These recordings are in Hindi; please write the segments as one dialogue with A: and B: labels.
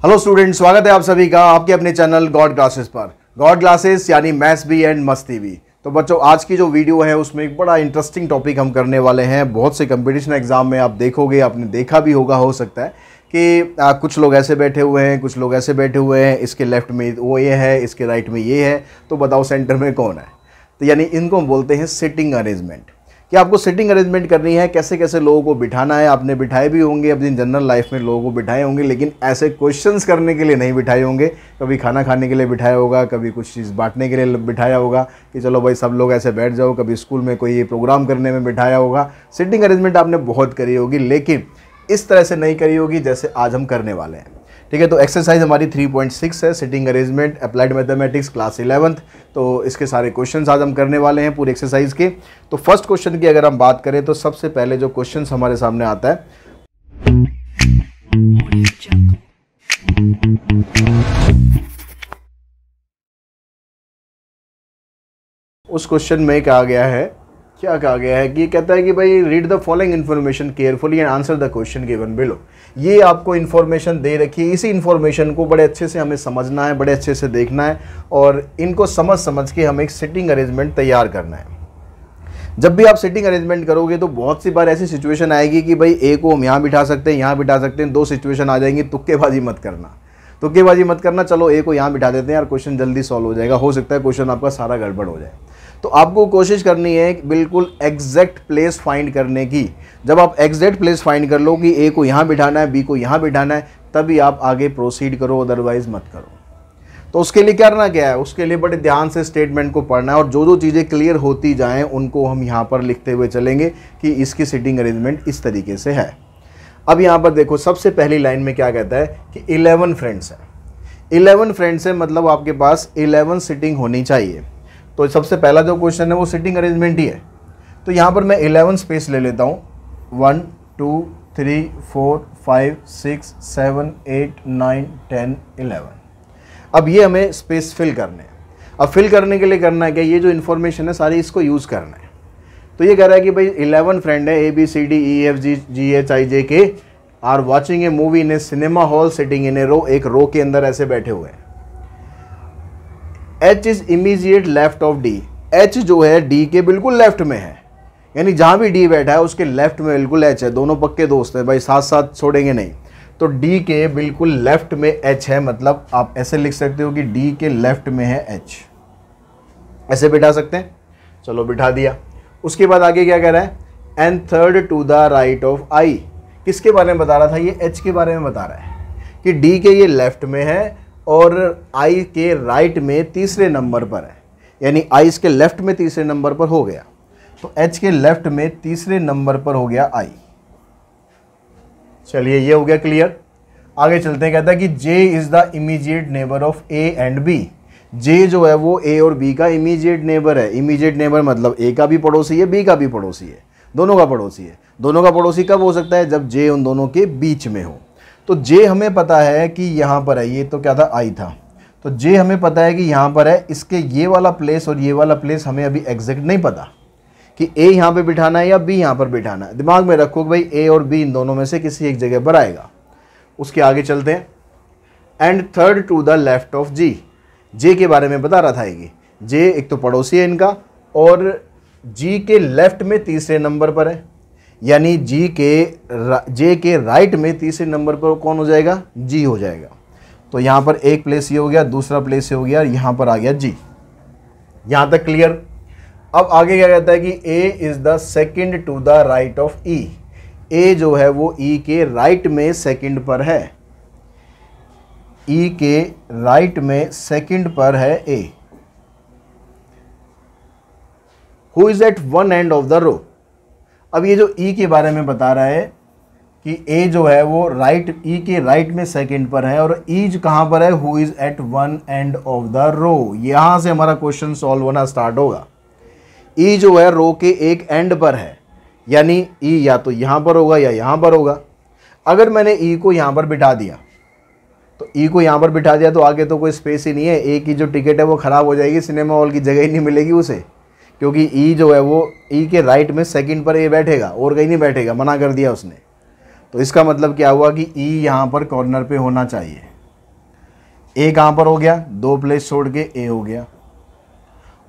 A: हेलो स्टूडेंट, स्वागत है आप सभी का आपके अपने चैनल गॉड क्लासेस पर। गॉड क्लासेस यानी मैथ्स भी एंड मस्ती भी। तो बच्चों, आज की जो वीडियो है उसमें एक बड़ा इंटरेस्टिंग टॉपिक हम करने वाले हैं। बहुत से कंपटीशन एग्जाम में आप देखोगे, आपने देखा भी होगा, हो सकता है कि कुछ लोग ऐसे बैठे हुए हैं, कुछ लोग ऐसे बैठे हुए हैं, इसके लेफ्ट में वो ये है, इसके राइट में ये है, तो बताओ सेंटर में कौन है। तो यानी इनको हम बोलते हैं सिटिंग अरेंजमेंट। कि आपको सिटिंग अरेंजमेंट करनी है, कैसे कैसे लोगों को बिठाना है। आपने बिठाए भी होंगे अपनी जनरल लाइफ में, लोगों को बिठाए होंगे, लेकिन ऐसे क्वेश्चंस करने के लिए नहीं बिठाए होंगे। कभी खाना खाने के लिए बिठाया होगा, कभी कुछ चीज़ बांटने के लिए बिठाया होगा कि चलो भाई सब लोग ऐसे बैठ जाओ। कभी स्कूल में कोई प्रोग्राम करने में बिठाया होगा। सिटिंग अरेंजमेंट आपने बहुत करी होगी, लेकिन इस तरह से नहीं करी होगी जैसे आज हम करने वाले हैं। ठीक है, तो एक्सरसाइज हमारी 3.6 है, sitting arrangement applied mathematics class 11th। तो इसके सारे क्वेश्चंस आज हम करने वाले हैं पूरे एक्सरसाइज के। तो फर्स्ट क्वेश्चन की अगर हम बात करें तो सबसे पहले जो क्वेश्चंस हमारे सामने आता है, उस क्वेश्चन में कहा गया है कि कहता है कि भाई read the following information carefully and answer the question given below. ये आपको इन्फॉर्मेशन दे रखी है, इसी इन्फॉर्मेशन को बड़े अच्छे से हमें समझना है, बड़े अच्छे से देखना है और इनको समझ के हमें एक सिटिंग अरेंजमेंट तैयार करना है। जब भी आप सिटिंग अरेंजमेंट करोगे तो बहुत सी बार ऐसी सिचुएशन आएगी कि भाई ए को हम यहाँ बिठा सकते हैं, यहाँ बिठा सकते हैं, दो सिचुएशन आ जाएंगी। तुक्केबाजी मत करना, चलो ए को यहाँ बिठा देते हैं यार, क्वेश्चन जल्दी सॉल्व हो जाएगा। हो सकता है क्वेश्चन आपका सारा गड़बड़ हो जाए। तो आपको कोशिश करनी है बिल्कुल एग्जैक्ट प्लेस फाइंड करने की। जब आप एग्जैक्ट प्लेस फाइंड कर लो कि ए को यहाँ बिठाना है, बी को यहाँ बिठाना है, तभी आप आगे प्रोसीड करो, अदरवाइज मत करो। तो उसके लिए करना क्या है, उसके लिए बड़े ध्यान से स्टेटमेंट को पढ़ना है और जो जो चीज़ें क्लियर होती जाएं उनको हम यहाँ पर लिखते हुए चलेंगे कि इसकी सिटिंग अरेंजमेंट इस तरीके से है। अब यहाँ पर देखो, सबसे पहली लाइन में क्या कहता है कि 11 फ्रेंड्स है। 11 फ्रेंड्स है मतलब आपके पास 11 सिटिंग होनी चाहिए। तो सबसे पहला जो क्वेश्चन है वो सिटिंग अरेंजमेंट ही है। तो यहाँ पर मैं 11 स्पेस ले लेता हूँ। 1 2 3 4 5 6 7 8 9 10 11। अब ये हमें स्पेस फिल करने हैं। अब फिल करने के लिए करना है क्या, ये जो इन्फॉर्मेशन है सारी इसको यूज़ करना है। तो ये कह रहा है कि भाई 11 फ्रेंड है, ABCDEFGHIJK are watching a movie in a cinema hall sitting in a row. एक रो के अंदर ऐसे बैठे हुए हैं। H is immediate left of D। H जो है D के बिल्कुल लेफ्ट में है, यानी जहां भी D बैठा है उसके लेफ्ट में बिल्कुल H है। दोनों पक्के दोस्त हैं भाई, साथ साथ छोड़ेंगे नहीं। तो D के बिल्कुल लेफ्ट में H है, मतलब आप ऐसे लिख सकते हो कि D के लेफ्ट में है H। ऐसे बिठा सकते हैं, चलो बिठा दिया। उसके बाद आगे क्या कह रहा है, and third to the right of I। किसके बारे में बता रहा था, ये H के बारे में बता रहा है कि D के ये लेफ्ट में है और I के राइट में तीसरे नंबर पर है, यानी I इसके लेफ्ट में तीसरे नंबर पर हो गया। तो H के लेफ्ट में तीसरे नंबर पर हो गया I। चलिए ये हो गया क्लियर। आगे चलते हैं, कहता है कि J is the immediate neighbour of A and B। J जो है वो A और B का इमीडिएट नेबर है। इमीडिएट नेबर मतलब A का भी पड़ोसी है, B का भी पड़ोसी है, दोनों का पड़ोसी है। दोनों का पड़ोसी कब हो सकता है, जब J उन दोनों के बीच में हो। तो J हमें पता है कि यहाँ पर है, ये तो क्या था, I था। तो J हमें पता है कि यहाँ पर है। इसके ये वाला प्लेस और ये वाला प्लेस हमें अभी एग्जैक्ट नहीं पता कि A यहाँ पे बिठाना है या B यहाँ पर बिठाना है। दिमाग में रखो कि भाई A और B इन दोनों में से किसी एक जगह पर आएगा। उसके आगे चलते हैं, and third to the left of G। J के बारे में बता रहा था ये। J एक तो पड़ोसी है इनका और G के लेफ्ट में तीसरे नंबर पर है, यानी J के राइट में तीसरे नंबर पर कौन हो जाएगा, G हो जाएगा। तो यहाँ पर एक प्लेस ये हो गया, दूसरा प्लेस ये हो गया, यहाँ पर आ गया G। यहाँ तक क्लियर। अब आगे क्या कहता है कि A is the second to the right of E। A जो है वो E के राइट में सेकंड पर है। E के राइट में सेकंड पर है A। Who is at one end of the row. अब ये जो E के बारे में बता रहा है कि A जो है वो E के राइट में सेकंड पर है और E कहाँ पर है, who is at one end of the row. यहाँ से हमारा क्वेश्चन सॉल्व होना स्टार्ट होगा। E जो है रो के एक एंड पर है, यानी E या तो यहाँ पर होगा या यहाँ पर होगा। अगर मैंने E को यहाँ पर बिठा दिया तो आगे तो कोई स्पेस ही नहीं है। A की जो टिकट है वो ख़राब हो जाएगी, सिनेमा हॉल की जगह ही नहीं मिलेगी उसे, क्योंकि E जो है वो E के राइट में सेकंड पर A बैठेगा और कहीं नहीं बैठेगा, मना कर दिया उसने। तो इसका मतलब क्या हुआ कि E यहाँ पर कॉर्नर पे होना चाहिए। ए कहाँ पर हो गया, 2 प्लेस छोड़ के ए हो गया।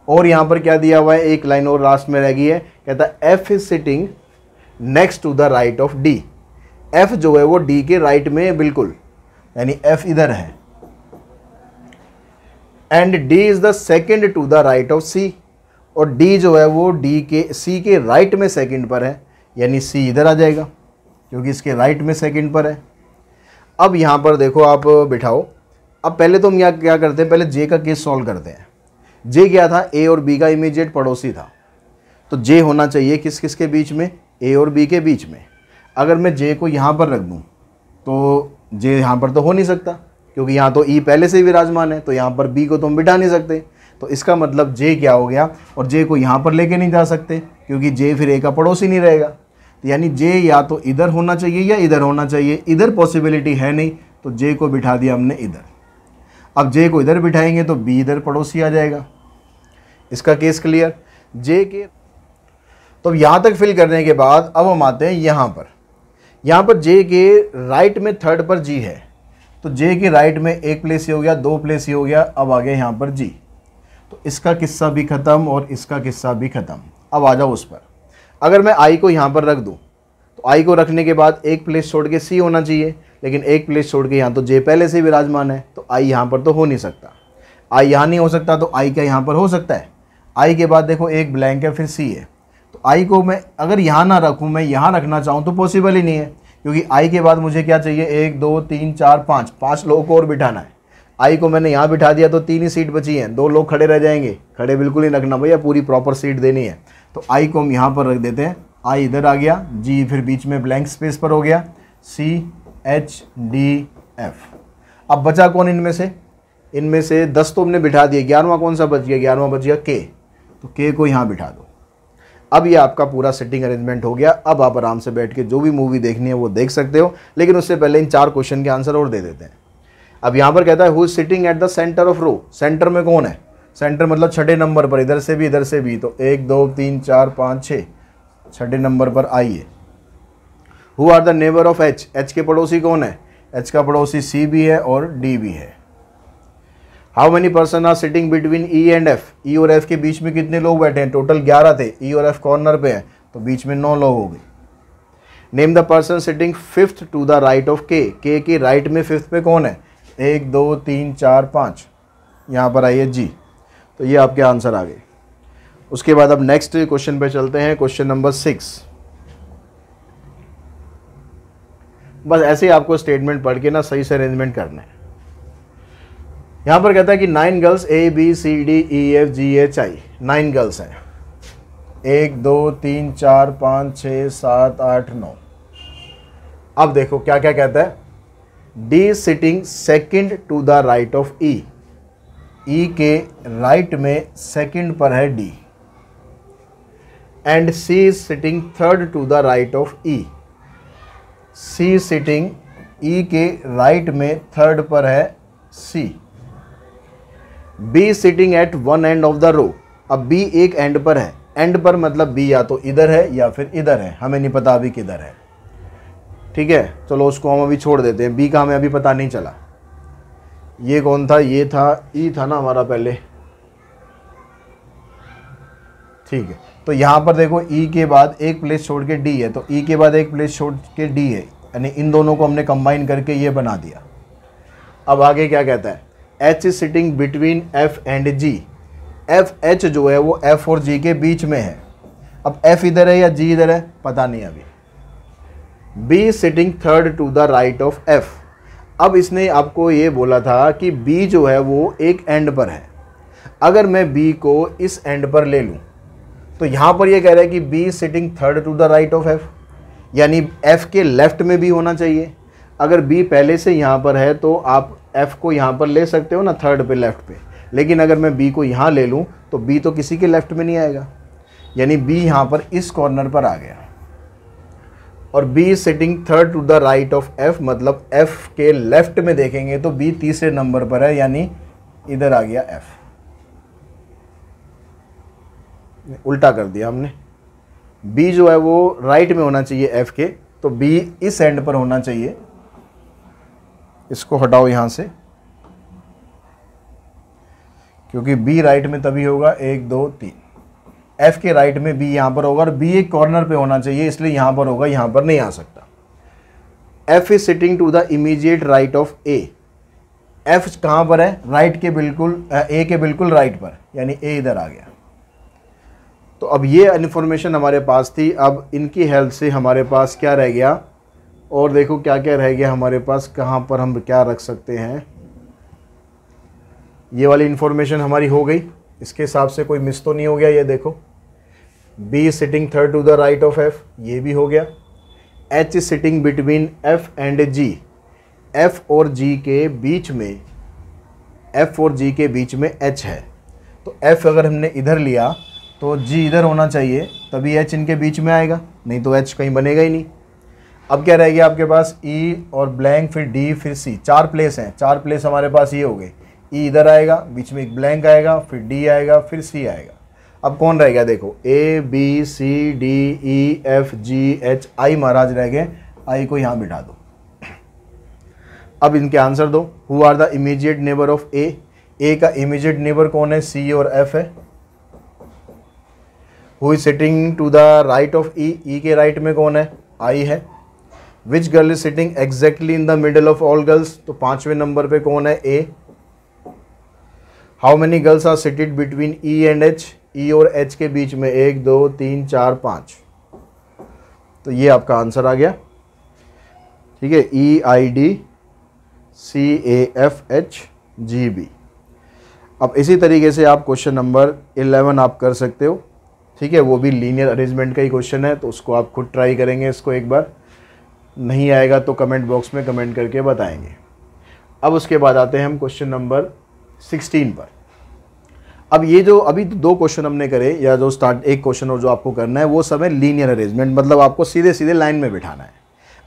A: और यहाँ पर क्या दिया हुआ है, एक लाइन और लास्ट में रह गई है, कहता है F is sitting next to the right of D. F जो है वो डी के राइट में है बिल्कुल, यानी एफ इधर है। And D is the second to the right of C, और डी जो है वो डी के सी के राइट में सेकंड पर है, यानी सी इधर आ जाएगा क्योंकि इसके राइट में सेकंड पर है। अब यहाँ पर देखो आप बिठाओ। अब पहले तो हम यहाँ क्या करते हैं, पहले जे का केस सॉल्व करते हैं। जे क्या था, ए और बी का इमीडिएट पड़ोसी था, तो जे होना चाहिए किस किस के बीच में, ए और बी के बीच में। अगर मैं जे को यहाँ पर रख दूँ तो जे यहाँ पर तो हो नहीं सकता क्योंकि यहाँ तो ई पहले से ही विराजमान है, तो यहाँ पर बी को तो हम बिठा नहीं सकते। तो इसका मतलब जे क्या हो गया, और जे को यहाँ पर लेके नहीं जा सकते क्योंकि जे फिर ए का पड़ोसी नहीं रहेगा। तो यानी जे या तो इधर होना चाहिए या इधर होना चाहिए, इधर पॉसिबिलिटी है नहीं, तो जे को बिठा दिया हमने इधर। अब जे को इधर बिठाएंगे तो बी इधर पड़ोसी आ जाएगा। इसका केस क्लियर। जे के तो यहाँ तक फिल करने के बाद अब हम आते हैं यहाँ पर। यहाँ पर जे के राइट में थर्ड पर जी है, तो जे के राइट में एक प्लेस ही हो गया, 2 प्लेस ही हो गया। अब आ गया यहाँ पर जी, तो इसका किस्सा भी ख़त्म और इसका किस्सा भी ख़त्म। अब आ जाओ उस पर। अगर मैं आई को यहाँ पर रख दूँ तो आई को रखने के बाद एक प्लेस छोड़ के सी होना चाहिए, लेकिन एक प्लेस छोड़ के यहाँ तो जे पहले से विराजमान है, तो आई यहाँ पर तो हो नहीं सकता। आई यहाँ नहीं हो सकता तो आई क्या यहाँ पर हो सकता है। आई के बाद देखो एक ब्लैंक है, फिर सी है, तो आई को मैं अगर यहाँ ना रखूँ, मैं यहाँ रखना चाहूँ तो पॉसिबल ही नहीं है क्योंकि आई के बाद मुझे क्या चाहिए, 1 2 3 4 5 लोगों को और बिठाना है। आई को मैंने यहाँ बिठा दिया तो 3 ही सीट बची हैं, 2 लोग खड़े रह जाएंगे। खड़े बिल्कुल ही रखना भैया, पूरी प्रॉपर सीट देनी है। तो आई को हम यहाँ पर रख देते हैं, आई इधर आ गया, जी फिर बीच में ब्लैंक स्पेस पर हो गया, सी एच डी एफ। अब बचा कौन इनमें से, इनमें से 10 तो हमने बिठा दिए, 11वां कौन सा बच गया, 11वां बच गया के, तो के को यहाँ बिठा दो। अब ये आपका पूरा सिटिंग अरेंजमेंट हो गया। अब आप आराम से बैठ के जो भी मूवी देखनी है वो देख सकते हो, लेकिन उससे पहले इन 4 क्वेश्चन के आंसर और दे देते हैं। अब यहाँ पर कहता है who is sitting at the centre of row. Centre में कौन है, सेंटर मतलब छठे नंबर पर, इधर से भी इधर से भी, तो 1 2 3 4 5 6, छठे नंबर पर आई है। Who are the neighbour of H, H के पड़ोसी कौन है, एच का पड़ोसी सी भी है और डी भी है। How many person are sitting between E and F, E और एफ के बीच में कितने लोग बैठे हैं, टोटल 11 थे, ई और एफ कॉर्नर पे है तो बीच में 9 लोग हो गए। Name the person sitting 5th to the right of K right में 5th पे कौन है, 1 2 3 4 5, यहाँ पर आइए जी। तो ये आपके आंसर आ गए। उसके बाद अब नेक्स्ट क्वेश्चन पे चलते हैं, क्वेश्चन नंबर 6। बस ऐसे ही आपको स्टेटमेंट पढ़ के ना सही से अरेंजमेंट करना है। यहाँ पर कहता है कि 9 girls A B C D E F G H I, 9 girls हैं, 1 2 3 4 5 6 7 8 9। अब देखो क्या क्या कहता है, D sitting second to the right of E, E के राइट में सेकंड पर है D. And C is sitting third to the right of E, C sitting E के राइट में थर्ड पर है C. B sitting at one end of the row, अब बी एक एंड पर है, एंड पर मतलब बी या तो इधर है या फिर इधर है, हमें नहीं पता अभी किधर है। ठीक है, चलो उसको हम अभी छोड़ देते हैं, बी का हमें अभी पता नहीं चला। ये कौन था, ये था ई था ना हमारा पहले। ठीक है, तो यहाँ पर देखो ई के बाद एक प्लेस छोड़ के डी है, तो ई के बाद एक प्लेस छोड़ के डी है, यानी इन दोनों को हमने कंबाइन करके ये बना दिया। अब आगे क्या कहता है, H is sitting between F and G, F H जो है वो एफ और जी के बीच में है। अब एफ इधर है या जी इधर है पता नहीं अभी। B sitting third to the right of F, अब इसने आपको ये बोला था कि बी जो है वो एक एंड पर है। अगर मैं बी को इस एंड पर ले लूँ तो यहाँ पर ये कह रहा है कि B sitting third to the right of F, यानी एफ के लेफ्ट में भी होना चाहिए। अगर बी पहले से यहाँ पर है तो आप एफ को यहाँ पर ले सकते हो ना, थर्ड पे लेफ्ट पे, लेकिन अगर मैं बी को यहाँ ले लूँ तो बी तो किसी के लेफ्ट में नहीं आएगा, यानी बी यहाँ पर इस कॉर्नर पर आ गया। और B sitting third to the right of F, मतलब एफ के लेफ्ट में देखेंगे तो बी तीसरे नंबर पर है, यानी इधर आ गया एफ। उल्टा कर दिया हमने, बी जो है वो राइट में होना चाहिए एफ के, तो बी इस एंड पर होना चाहिए। इसको हटाओ यहाँ से, क्योंकि बी राइट में तभी होगा 1 2 3, एफ के राइट में बी यहाँ पर होगा और बी एक कॉर्नर पे होना चाहिए, इसलिए यहाँ पर होगा, यहाँ पर नहीं आ सकता। F is sitting to the immediate right of A. F कहाँ पर है? राइट के बिल्कुल, ए के बिल्कुल राइट पर, यानी ए इधर आ गया। तो अब ये इन्फॉर्मेशन हमारे पास थी। अब इनकी हेल्प से हमारे पास क्या रह गया, और देखो क्या क्या रह गया हमारे पास, कहाँ पर हम क्या रख सकते हैं। ये वाली इन्फॉर्मेशन हमारी हो गई, इसके हिसाब से कोई मिस तो नहीं हो गया। ये देखो, B is sitting third to the right of F, ये भी हो गया। H is sitting between F and G, F और जी के बीच में, एफ और जी के बीच में एच है। तो एफ अगर हमने इधर लिया तो जी इधर होना चाहिए, तभी एच इनके बीच में आएगा, नहीं तो एच कहीं बनेगा ही नहीं। अब क्या रह गया आपके पास? ई और ब्लैंक, फिर डी, फिर सी। 4 प्लेस हैं, 4 प्लेस हमारे पास ये हो गए। ई इधर आएगा, बीच में एक ब्लैंक आएगा, फिर डी आएगा, फिर सी आएगा। अब कौन रह गया? देखो, A B C D E F G H, I महाराज रह गए। आई को यहाँ बिठा दो। अब इनके आंसर दो। Who are the immediate neighbour of A? A का इमीडिएट नेबर कौन है? सी और एफ है। Who is sitting to the right of E? E के राइट में कौन है? आई है। Which girl is sitting exactly in the middle of all girls? तो 5वें नंबर पे कौन है? A. How many girls are seated between E and H? E और एच के बीच में 1 2 3 4 5। तो ये आपका आंसर आ गया। ठीक है, E I D C A F H G B. अब इसी तरीके से आप क्वेश्चन नंबर 11 आप कर सकते हो। ठीक है, वो भी लीनियर अरेंजमेंट का ही क्वेश्चन है, तो उसको आप खुद ट्राई करेंगे। इसको एक बार नहीं आएगा तो कमेंट बॉक्स में कमेंट करके बताएंगे। अब उसके बाद आते हैं हम क्वेश्चन नंबर 16 पर। अब ये जो अभी 2 क्वेश्चन हमने करे, या जो स्टार्ट एक क्वेश्चन और जो आपको करना है, वो सब है लीनियर अरेंजमेंट, मतलब आपको सीधे सीधे लाइन में बिठाना है।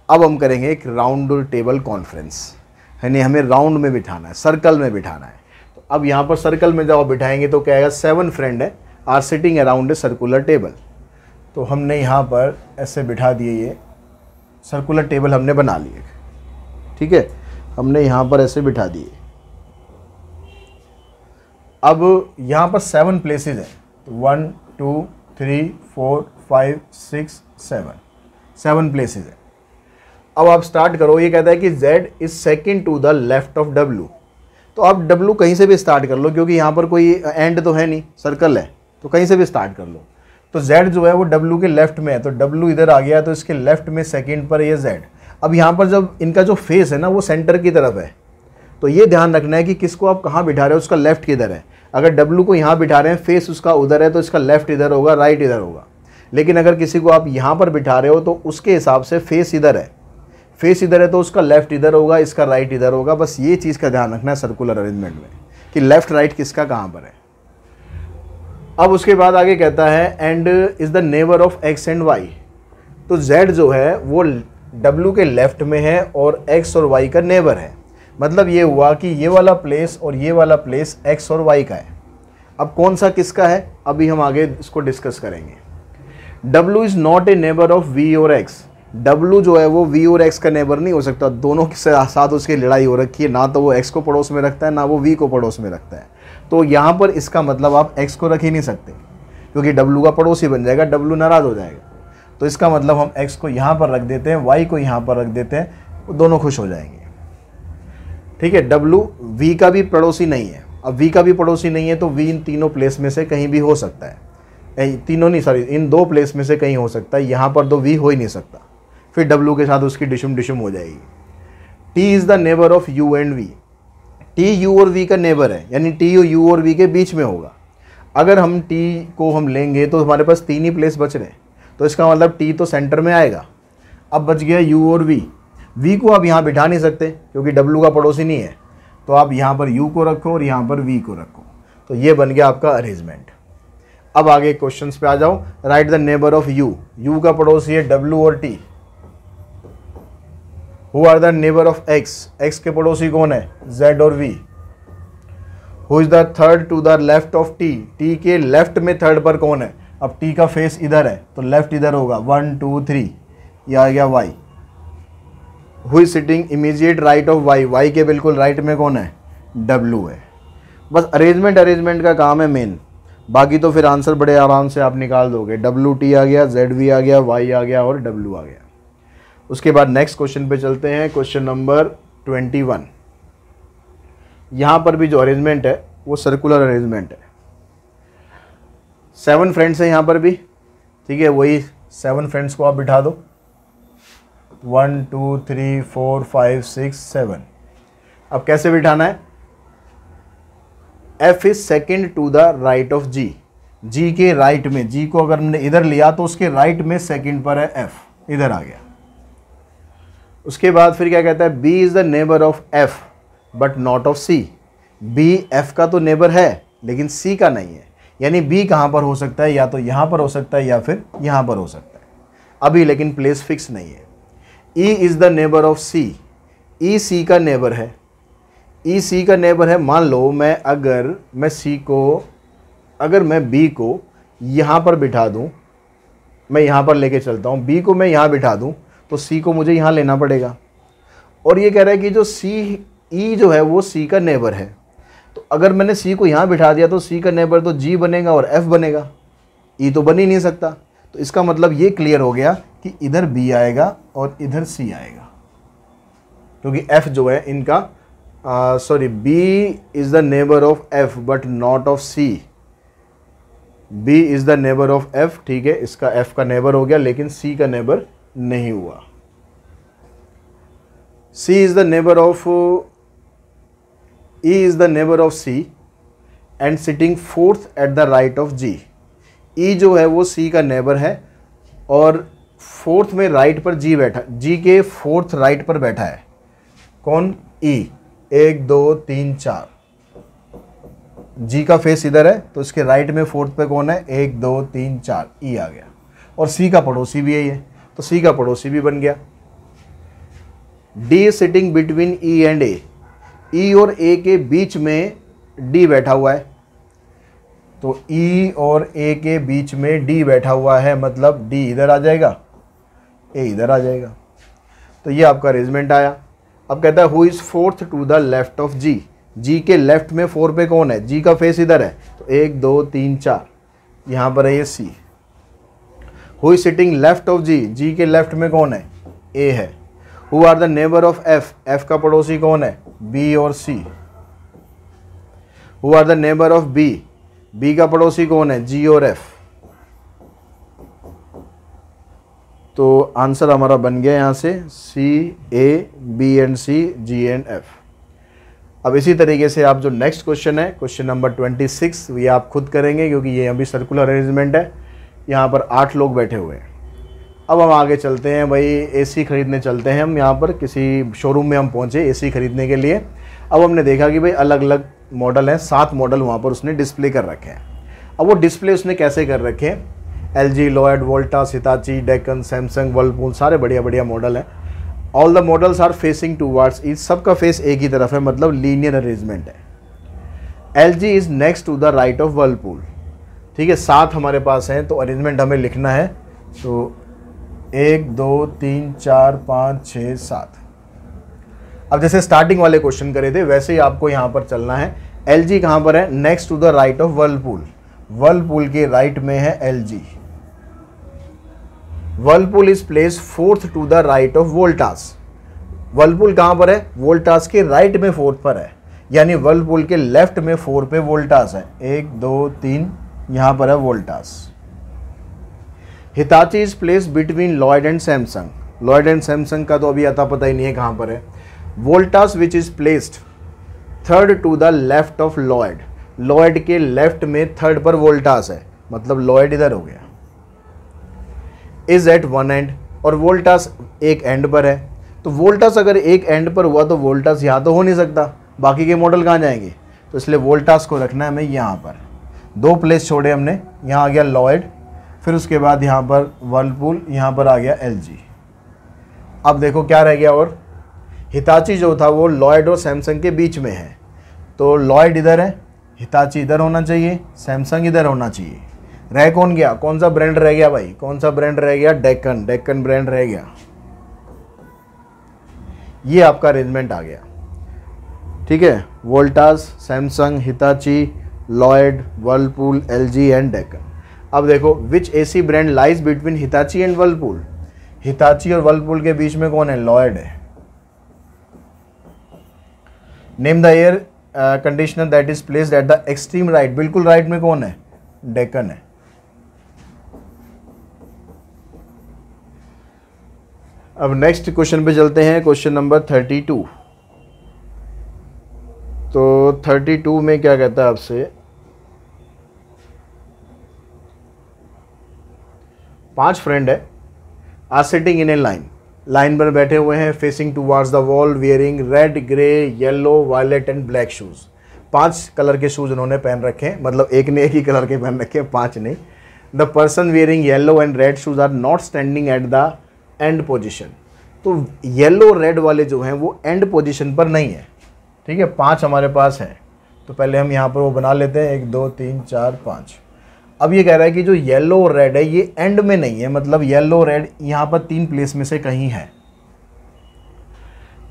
A: अब हम करेंगे एक राउंड टेबल कॉन्फ्रेंस, यानी हमें राउंड में बिठाना है, सर्कल में बिठाना है। तो अब यहाँ पर सर्कल में जब आप बिठाएंगे तो क्या आएगा? 7 फ्रेंड है are sitting around a circular table. तो हमने यहाँ पर ऐसे बिठा दिए, ये सर्कुलर टेबल हमने बना लिए। ठीक है, हमने यहाँ पर ऐसे बिठा दिए। अब यहाँ पर 7 प्लेसेस हैं, तो 1 2 3 4 5 6 7 प्लेसेस हैं। अब आप स्टार्ट करो। ये कहता है कि Z is second to the left of W। तो आप W कहीं से भी स्टार्ट कर लो, क्योंकि यहाँ पर कोई एंड तो है नहीं, सर्कल है, तो कहीं से भी स्टार्ट कर लो। तो Z जो है वो W के लेफ्ट में है, तो W इधर आ गया, तो इसके लेफ्ट में सेकेंड पर ये Z। अब यहाँ पर जब इनका जो फेस है ना, वो सेंटर की तरफ है, तो ये ध्यान रखना है कि किसको आप कहाँ बिठा रहे हो, उसका लेफ्ट किधर है। अगर W को यहाँ बिठा रहे हैं, फेस उसका उधर है, तो इसका लेफ्ट इधर होगा, राइट इधर होगा। लेकिन अगर किसी को आप यहाँ पर बिठा रहे हो, तो उसके हिसाब से फेस इधर है, फेस इधर है, तो उसका लेफ्ट इधर होगा, इसका राइट इधर होगा। बस ये चीज़ का ध्यान रखना है सर्कुलर अरेंजमेंट में, कि लेफ्ट राइट किसका कहाँ पर है। अब उसके बाद आगे कहता है and is the neighbour of X and Y. तो Z जो है वो W के लेफ्ट में है और X और Y का नेबर है। मतलब ये हुआ कि ये वाला प्लेस और ये वाला प्लेस X और Y का है। अब कौन सा किसका है, अभी हम आगे इसको डिस्कस करेंगे। W is not a neighbour of V और X। W जो है वो V और X का नेबर नहीं हो सकता, दोनों के साथ उसकी लड़ाई हो रखी है, ना तो वो X को पड़ोस में रखता है, ना वो V को पड़ोस में रखता है। तो यहाँ पर इसका मतलब आप X को रख ही नहीं सकते, क्योंकि W का पड़ोसी बन जाएगा, W नाराज़ हो जाएगा। तो इसका मतलब हम X को यहाँ पर रख देते हैं, Y को यहाँ पर रख देते हैं, वो दोनों खुश हो जाएंगे। ठीक है, W V का भी पड़ोसी नहीं है। अब V का भी पड़ोसी नहीं है, तो V इन तीनों प्लेस में से कहीं भी हो सकता है, तीनों नहीं, सॉरी, इन 2 प्लेस में से कहीं हो सकता है। यहाँ पर तो V हो ही नहीं सकता, फिर W के साथ उसकी डिशुम हो जाएगी। T is the neighbour of U and V। T U और V का नेबर है, यानी T U और V के बीच में होगा। अगर हम T को हम लेंगे तो हमारे पास 3 ही प्लेस बच रहे हैं, तो इसका मतलब T तो सेंटर में आएगा। अब बच गया U और V। V को आप यहाँ बिठा नहीं सकते, क्योंकि W का पड़ोसी नहीं है, तो आप यहाँ पर U को रखो और यहाँ पर V को रखो। तो ये बन गया आपका अरेंजमेंट। अब आगे क्वेश्चंस पे आ जाओ। Right the neighbour of U। U का पड़ोसी है W और T। Who are the neighbour of X। X के पड़ोसी कौन है? Z और V। Who is the third to the left of T। T के लेफ्ट में थर्ड पर कौन है? अब T का फेस इधर है, तो लेफ्ट इधर होगा, 1 2 3, ये आ गया Y। Who is sitting immediate right of Y। Y के बिल्कुल राइट में कौन है? W है। बस अरेंजमेंट का काम है मेन, बाकी तो फिर आंसर बड़े आराम से आप निकाल दोगे। WT आ गया, ZV आ गया, Y आ गया और W आ गया। उसके बाद नेक्स्ट क्वेश्चन पे चलते हैं, क्वेश्चन नंबर 21। यहाँ पर भी जो अरेंजमेंट है वो सर्कुलर अरेंजमेंट है। 7 फ्रेंड्स हैं यहाँ पर भी, ठीक है, वही 7 फ्रेंड्स को आप बिठा दो, 1 2 3 4 5 6 7। अब कैसे बिठाना है, F is second to the right of G, G के राइट में, G को अगर हमने इधर लिया तो उसके राइट में सेकेंड पर है F, इधर आ गया। उसके बाद फिर क्या कहता है, B is the neighbour of F but not of C। B F का तो नेबर है लेकिन C का नहीं है, यानी B कहाँ पर हो सकता है, या तो यहाँ पर हो सकता है या फिर यहाँ पर हो सकता है अभी, लेकिन प्लेस फिक्स नहीं है। E is the neighbour of C, E C का नेबर है, E C का नेबर है। मान लो अगर मैं B को यहाँ पर बिठा दूँ, मैं यहाँ पर लेके चलता हूँ, B को मैं यहाँ बिठा दूँ तो C को मुझे यहाँ लेना पड़ेगा। और ये कह रहा है कि जो E जो है वो C का नेबर है, तो अगर मैंने C को यहाँ बिठा दिया तो C का नेबर तो G बनेगा और F बनेगा, E तो बन ही नहीं सकता। तो इसका मतलब ये क्लियर हो गया कि इधर B आएगा और इधर C आएगा, क्योंकि F जो है इनका B is the neighbour of F but not of C। B is the neighbour of F, ठीक है, इसका F का नेबर हो गया लेकिन C का नेबर नहीं हुआ। C is the neighbour of E is the neighbour of C and sitting fourth at the right of G। E जो है वो C का नेबर है और फोर्थ में राइट पर G बैठा, G के फोर्थ राइट पर बैठा है कौन, E। 1 2 3 4, G का फेस इधर है तो इसके राइट में फोर्थ पे कौन है, 1 2 3 4, E आ गया। और C का पड़ोसी भी यही है तो C का पड़ोसी भी बन गया। D sitting between E and A, E और A के बीच में D बैठा हुआ है, तो E और A के बीच में D बैठा हुआ है, मतलब D इधर आ जाएगा, A इधर आ जाएगा। तो ये आपका अरेंजमेंट आया। अब कहता है who is fourth to the left of G, G के लेफ्ट में 4 पे कौन है, G का फेस इधर है तो 1 2 3 4, यहाँ पर है ये C। Who is sitting left of G, G के लेफ्ट में कौन है, A है। Who are the neighbour of F, F का पड़ोसी कौन है, B और C। Who are the neighbour of B, B का पड़ोसी कौन है, G और F। तो आंसर हमारा बन गया यहाँ से C A B and C G and F। अब इसी तरीके से आप जो नेक्स्ट क्वेश्चन है, क्वेश्चन नंबर 26, ये आप खुद करेंगे क्योंकि ये अभी सर्कुलर अरेंजमेंट है। यहाँ पर 8 लोग बैठे हुए हैं। अब हम आगे चलते हैं भाई, AC खरीदने चलते हैं हम। यहाँ पर किसी शोरूम में हम पहुँचे AC खरीदने के लिए। अब हमने देखा कि भाई अलग अलग मॉडल हैं, 7 मॉडल वहाँ पर उसने डिस्प्ले कर रखे हैं। अब वो डिस्प्ले उसने कैसे कर रखे हैं, LG, Lloyd, Voltas, Hitachi, Deccan, Samsung, Whirlpool, सारे बढ़िया बढ़िया मॉडल हैं। All the models are facing towards each, सबका फेस एक ही तरफ है, मतलब लीनियर अरेंजमेंट है। LG is next to the right of Whirlpool, ठीक है, 7 हमारे पास हैं, तो अरेंजमेंट हमें लिखना है। तो 1 2 3 4 5 6 7। अब जैसे स्टार्टिंग वाले क्वेश्चन करे थे वैसे ही आपको यहाँ पर चलना है। LG कहाँ पर है, next to the right of Whirlpool, Whirlpool के राइट में है LG। Whirlpool is place fourth to the right of Voltas, Whirlpool कहाँ पर है, वोल्टास के राइट में 4th पर है, यानी वर्लपूल के लेफ्ट में 4 पे वोल्टास है। 1 2 3, यहाँ पर है Voltas. Hitachi is place between Lloyd and Samsung, Lloyd and Samsung का तो अभी अता पता ही नहीं है कहाँ पर है। Voltas which is placed third to the left of Lloyd, Lloyd के लेफ्ट में 3rd पर वोल्टास है, मतलब लॉयड इधर हो गया। इज एट वन एंड, और वोल्टास एक एंड पर है, तो वोल्टास अगर एक एंड पर हुआ तो वोल्टास यहाँ तो हो नहीं सकता, बाकी के मॉडल कहाँ जाएंगे, तो इसलिए वोल्टास को रखना है हमें यहाँ पर। 2 प्लेस छोड़े हमने, यहाँ आ गया लॉयड, फिर उसके बाद यहाँ पर वर्लपूल, यहाँ पर आ गया LG। अब देखो क्या रह गया, और हिताची जो था वो लॉयड और सैमसंग के बीच में है, तो लॉयड इधर है, हिताची इधर होना चाहिए, सैमसंग इधर होना चाहिए। रह कौन गया, कौन सा ब्रांड रह गया भाई, कौन सा ब्रांड रह गया, डेक्कन, डेक्कन ब्रांड रह गया। ये आपका अरेंजमेंट आ गया। ठीक है, Voltas, Samsung, Hitachi, Lloyd, Whirlpool, LG and Deccan. अब देखो which AC brand lies between Hitachi and Whirlpool. Hitachi और वर्लपूल के बीच में कौन है? लॉयड है। Name the air conditioner that is placed at the extreme right. बिल्कुल राइट में कौन है? डेक्कन है। अब नेक्स्ट क्वेश्चन पे चलते हैं, क्वेश्चन नंबर 32। तो 32 में क्या कहता है आपसे, 5 फ्रेंड है, are sitting in a line पर बैठे हुए हैं, facing towards the wall, wearing red, grey, yellow, violet and black shoes. 5 colour के शूज उन्होंने पहन रखे हैं, मतलब एक ने एक ही कलर के पहन रखे हैं, 5 नहीं। The person wearing yellow and red shoes are not standing at the end position. तो येलो रेड वाले जो हैं वो एंड पोजिशन पर नहीं है। ठीक है, 5 हमारे पास है, तो पहले हम यहाँ पर वो बना लेते हैं, 1 2 3 4 5। अब ये कह रहा है कि जो येलो और रेड है ये एंड में नहीं है, मतलब येलो रेड यहाँ पर 3 प्लेस में से कहीं है।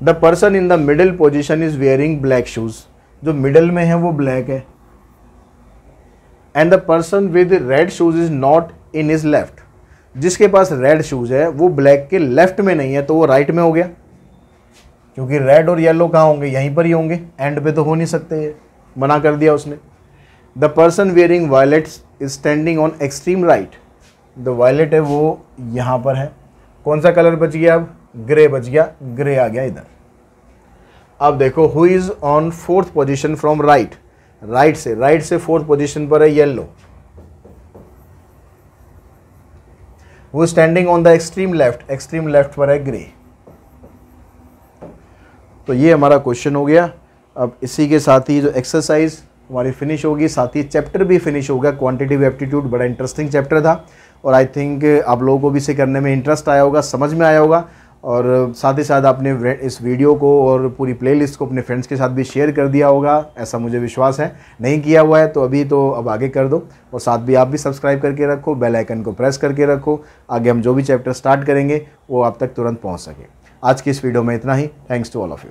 A: The person in the middle position is wearing black shoes. जो मिडिल में है वो ब्लैक है। And the person with red shoes is not in his left. जिसके पास रेड शूज है वो ब्लैक के लेफ्ट में नहीं है, तो वो राइट में हो गया, क्योंकि रेड और येलो कहाँ होंगे? यहीं पर ही होंगे, एंड पे तो हो नहीं सकते, ये मना कर दिया उसने। The person wearing violets is standing on extreme right. The violet है वो यहाँ पर है। कौन सा कलर बच गया? अब ग्रे बच गया, ग्रे आ गया इधर। अब देखो who is on 4th position from right. Right से 4th पोजिशन पर है येलो। वो standing on the extreme left पर है ग्रे। तो ये हमारा क्वेश्चन हो गया। अब इसी के साथ ही जो एक्सरसाइज हमारी फिनिश होगी, साथ ही चैप्टर भी फिनिश होगा। क्वांटिटेटिव एप्टीट्यूड बड़ा इंटरेस्टिंग चैप्टर था और आई थिंक आप लोगों को भी इसे करने में इंटरेस्ट आया होगा, समझ में आया होगा। और साथ ही साथ आपने इस वीडियो को और पूरी प्लेलिस्ट को अपने फ्रेंड्स के साथ भी शेयर कर दिया होगा, ऐसा मुझे विश्वास है। नहीं किया हुआ है तो अभी तो अब आगे कर दो, और साथ भी आप भी सब्सक्राइब करके रखो, बेल आइकन को प्रेस करके रखो, आगे हम जो भी चैप्टर स्टार्ट करेंगे वो आप तक तुरंत पहुँच सके। आज की इस वीडियो में इतना ही। Thanks to all of you.